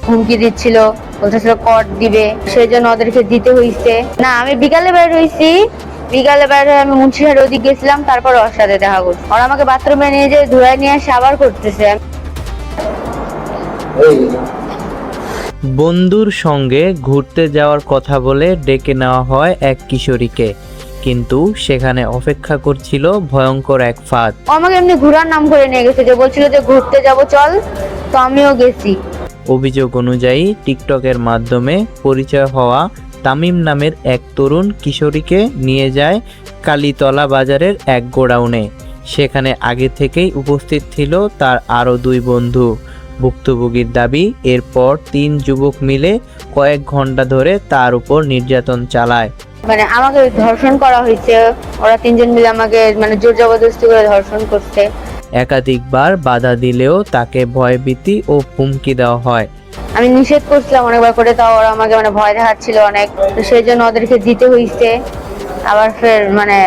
হুমকি দিচ্ছিল, বলতেছিল কর দিবে, সেই জন্য ওদেরকে দিতে হইছে। না, আমি বিকালে বের হইছি, বিকালে বের হয়ে আমি মুন্সিহাটের ওদিক গেছিলাম, তারপর ওর সাথে দেখা করছি। ওরা আমাকে বাথরুমে নিয়ে যে ধুয়ে নিয়ে এসে আবার করতেছে। বন্ধুর সঙ্গে ঘুরতে যাওয়ার কথা বলে ডেকে নেওয়া হয় এক কিশোরীকে, কিন্তু সেখানে অপেক্ষা করছিল ভয়ঙ্কর এক ফাঁদ। ও আমাকে এমনি ঘোরার নাম করে নিয়ে গেছে, যে বলছিল যে ঘুরতে যাব চল, তো আমিও গেছি। অভিযোগ অনুযায়ী টিকটকের মাধ্যমে পরিচয় হওয়া তামিম নামের এক তরুণ কিশোরীকে নিয়ে যায় কালীতলা বাজারের এক গোডাউনে। সেখানে আগে থেকেই উপস্থিত ছিল তার আরও দুই বন্ধু। ভুক্তভোগীর দাবি, এরপর 3 যুবক মিলে কয়েক ঘন্টা ধরে তার উপর নির্যাতন চালায়। মানে আমাকে ধর্ষণ করা হয়েছে, ওরা 3জন মিলে আমাকে মানে জোর জবরদস্তি করে ধর্ষণ করছে। একাধিকবার বাধা দিলেও তাকে ভয়ভীতি ও হুমকি দেওয়া হয়। আমি নিষেধ করছিলাম অনেকবার করে, তাও ওরা আমাকে মানে ভয় দেখাচ্ছিল অনেক, তো সেই জন্য ওদেরকে দিতে হইছে। আবার ফের মানে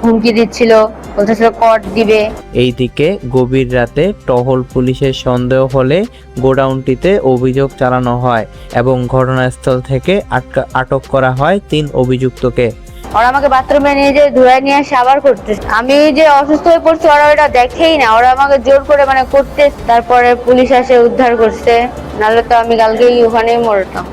হুমকি দিচ্ছিল, বলতেছিল কর দিবে। এইদিকে গভীর রাতে টহল পুলিশের সন্দেহ হলে গোডাউনটিতে অভিযোগ চালানো হয় এবং ঘটনাস্থল থেকে আটক করা হয় 3 অভিযুক্তকে। ওরা আমাকে বাথরুমে নিয়ে যে ধুয়ে নিয়ে এসে আবার করতেছে। আমি যে অসুস্থ হয়ে পড়ছি ওরা ওটা দেখেই না, ওরা আমাকে জোর করে মানে করতে, তারপরে পুলিশ এসে উদ্ধার করছে, নাহলে তো আমি কালকেই ওখানেই মরতাম।